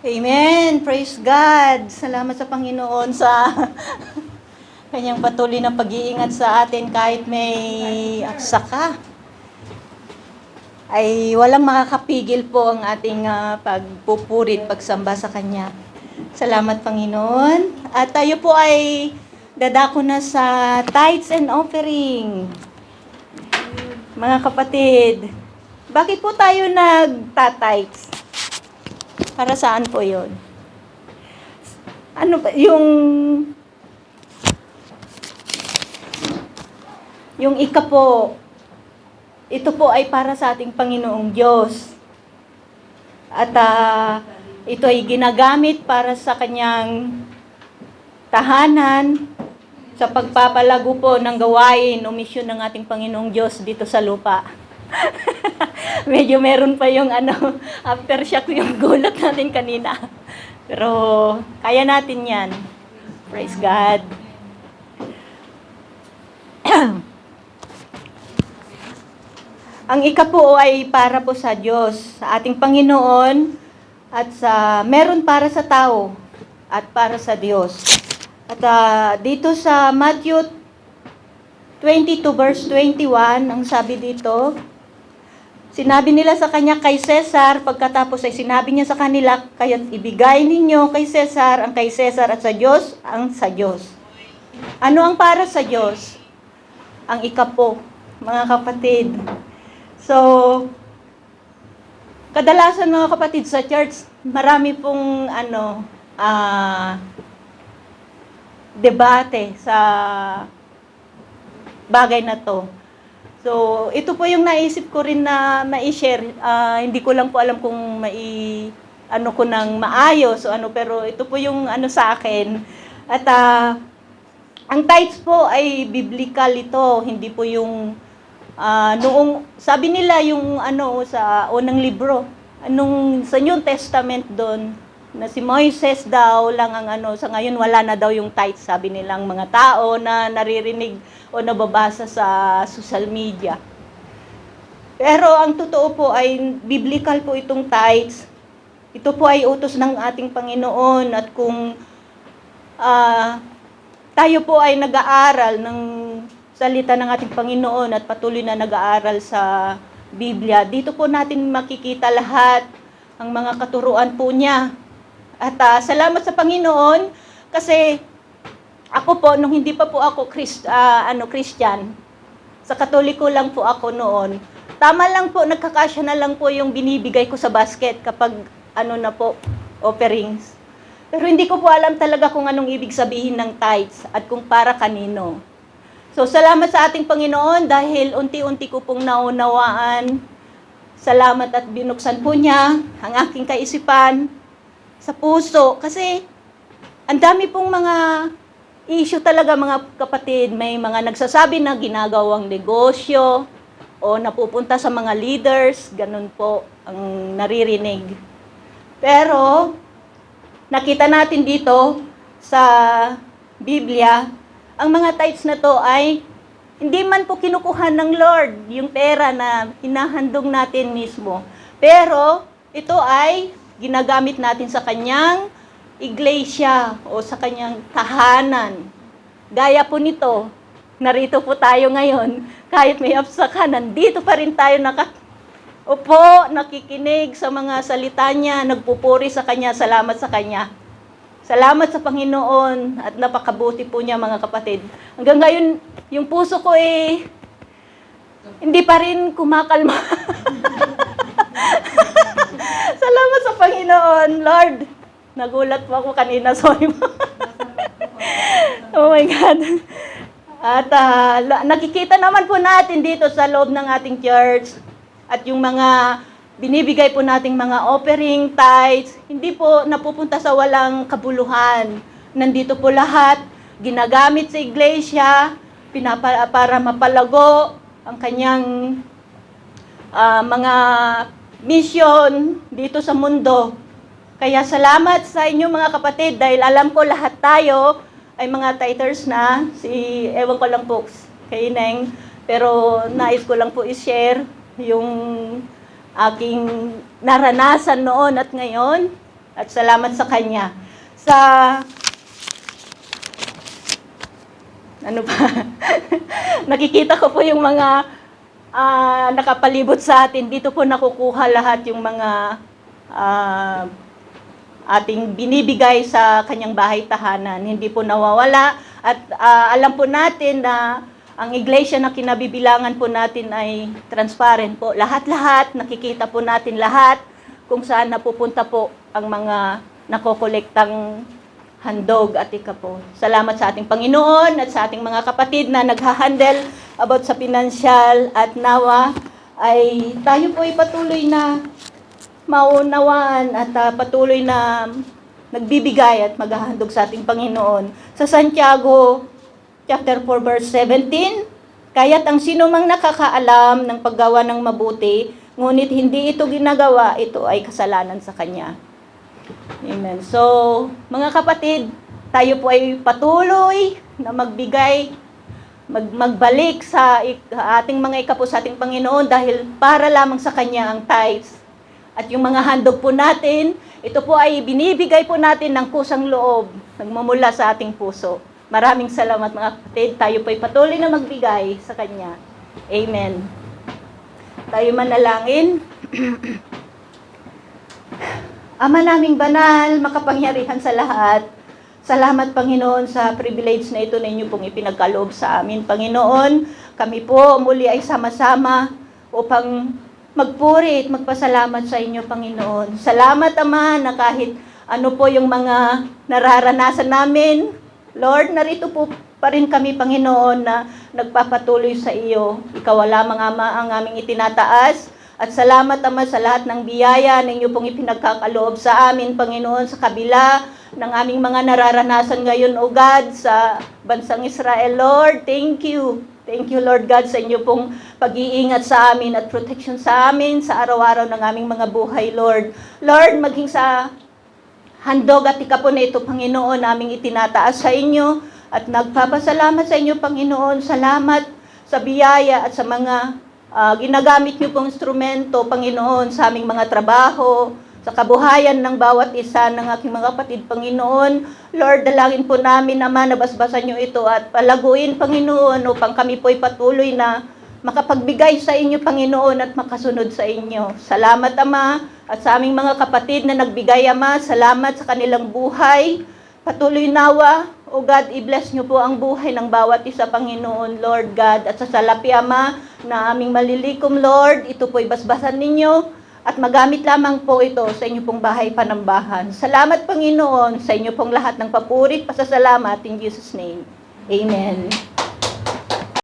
Amen. Praise God. Salamat sa Panginoon sa kanyang patuloy na pag-iingat sa atin kahit may aksaka. Ay walang makakapigil po ang ating pagpupurit, pagsamba sa Kanya. Salamat Panginoon. At tayo po ay dadako na sa tithes and offering. Mga kapatid, bakit po tayo nagta-tithes? Para saan po yun? Ano ba, yung ika po, ito po ay para sa ating Panginoong Diyos. At ito ay ginagamit para sa kanyang tahanan, sa pagpapalago po ng gawain o misyon ng ating Panginoong Diyos dito sa lupa. Medyo meron pa yung aftershock yung gulat natin kanina. Pero kaya natin yan. Praise God. Ang ika po ay para po sa Diyos, sa ating Panginoon, at meron para sa tao at para sa Diyos. At dito sa Matthew 22 verse 21, ang sabi dito, sinabi nila sa kanya kay Cesar, pagkatapos ay sinabi niya sa kanila, kaya't ibigay ninyo kay Cesar ang kay Cesar at sa Diyos ang sa Diyos. Ano ang para sa Diyos? Ang ika po, mga kapatid. So, kadalasan mga kapatid sa church, marami pong debate sa bagay na to. So, ito po yung naisip ko rin na mai-share. Hindi ko lang po alam kung ko nang maayos o pero ito po yung sa akin. At ang tithes po ay biblical ito, hindi po yung noong sabi nila yung sa unang libro, sa New Testament doon na si Moises daw lang ang sa ngayon wala na daw yung tithes, sabi nilang mga tao na naririnig o nababasa sa social media. Pero ang totoo po ay biblical po itong tithes. Ito po ay utos ng ating Panginoon at kung tayo po ay nag-aaral ng salita ng ating Panginoon at patuloy na nag-aaral sa Biblia, dito po natin makikita lahat ang mga katuruan po niya. At salamat sa Panginoon kasi ako po, nung hindi pa po ako Christian, sa Katoliko lang po ako noon, tama lang po, nagkakasya na lang po yung binibigay ko sa basket kapag na po, offerings. Pero hindi ko po alam talaga kung anong ibig sabihin ng tithes at kung para kanino. So, salamat sa ating Panginoon dahil unti-unti ko pong naunawaan. Salamat at binuksan po niya ang aking kaisipan sa puso. Kasi, ang dami pong mga issue talaga mga kapatid. May mga nagsasabi na ginagawang negosyo o napupunta sa mga leaders. Ganun po ang naririnig. Pero, nakita natin dito sa Biblia, ang mga tithes na to ay hindi man po kinukuha ng Lord yung pera na hinahandog natin mismo. Pero ito ay ginagamit natin sa kanyang iglesia o sa kanyang tahanan. Gaya po nito, narito po tayo ngayon, kahit may absaka, nandito pa rin tayo nakikinig sa mga salita niya, nagpupuri sa kanya, salamat sa kanya. Salamat sa Panginoon at napakabuti po niya mga kapatid. Hanggang ngayon, yung puso ko hindi pa rin kumakalma. Salamat sa Panginoon, Lord. Nagulat po ako kanina, sorry mo. Oh my God. At nakikita naman po natin dito sa loob ng ating church at yung mga binibigay po nating mga offering, tithes, hindi po napupunta sa walang kabuluhan. Nandito po lahat, ginagamit sa iglesia, para mapalago ang kanyang mga mission dito sa mundo. Kaya salamat sa inyo mga kapatid dahil alam ko lahat tayo ay mga tithers na, ewan ko lang po kay Neng, pero nais ko lang po i-share yung aking naranasan noon at ngayon. At salamat sa Kanya. Sa ano pa? Nakikita ko po yung mga nakapalibot sa atin. Dito po nakukuha lahat yung mga ating binibigay sa Kanyang bahay tahanan. Hindi po nawawala. At alam po natin na ang iglesia na kinabibilangan po natin ay transparent po. Lahat-lahat, nakikita po natin lahat kung saan napupunta po ang mga nakokolektang handog at ika po. Salamat sa ating Panginoon at sa ating mga kapatid na naghahandle about sa pinansyal at nawa ay tayo po ay patuloy na maunawaan at patuloy na nagbibigay at maghahandog sa ating Panginoon. Sa Santiago chapter 4 verse 17, kaya't ang sino mang nakakaalam ng paggawa ng mabuti, ngunit hindi ito ginagawa, ito ay kasalanan sa kanya. Amen. So, mga kapatid, tayo po ay patuloy na magbigay, magbalik sa ating mga ikapo sa ating Panginoon dahil para lamang sa Kanya ang tithes. At yung mga handog po natin, ito po ay binibigay po natin ng kusang loob, nagmumula sa ating puso. Maraming salamat mga kapatid. Tayo po ay patuloy na magbigay sa Kanya. Amen. Tayo manalangin. Ama naming banal, makapangyarihan sa lahat. Salamat Panginoon sa privilege na ito na inyo pong ipinagkaloob sa amin. Panginoon, kami po muli ay sama-sama upang magpuri at magpasalamat sa inyo Panginoon. Salamat Ama na kahit ano po yung mga nararanasan namin, Lord, narito po pa rin kami, Panginoon, na nagpapatuloy sa iyo. Ikaw lamang, Ama, ang aming itinataas. At salamat, Ama, sa lahat ng biyaya na inyo pong ipinagkakaloob sa amin, Panginoon, sa kabila ng aming mga nararanasan ngayon, O God, sa bansang Israel. Lord, thank you. Thank you, Lord God, sa inyo pong pag-iingat sa amin at protection sa amin sa araw-araw ng aming mga buhay, Lord. Lord, maging sa handog at ikapo na ito, Panginoon, aming itinataas sa inyo at nagpapasalamat sa inyo, Panginoon. Salamat sa biyaya at sa mga ginagamit niyo pong instrumento, Panginoon, sa aming mga trabaho, sa kabuhayan ng bawat isa ng aking mga kapatid, Panginoon. Lord, dalangin po namin, Ama, nabasbasan niyo ito at palaguin, Panginoon, upang kami po ay patuloy na makapagbigay sa inyo, Panginoon, at makasunod sa inyo. Salamat, Ama, at sa aming mga kapatid na nagbigay, Ama, salamat sa kanilang buhay. Patuloy nawa, O God, i-bless niyo po ang buhay ng bawat isa, Panginoon, Lord God. At sa salapi, Ama, na aming malilikom, Lord, ito po'y basbasan ninyo at magamit lamang po ito sa inyo pong bahay panambahan. Salamat, Panginoon, sa inyo pong lahat ng papuri, pasasalamat in Jesus' name. Amen.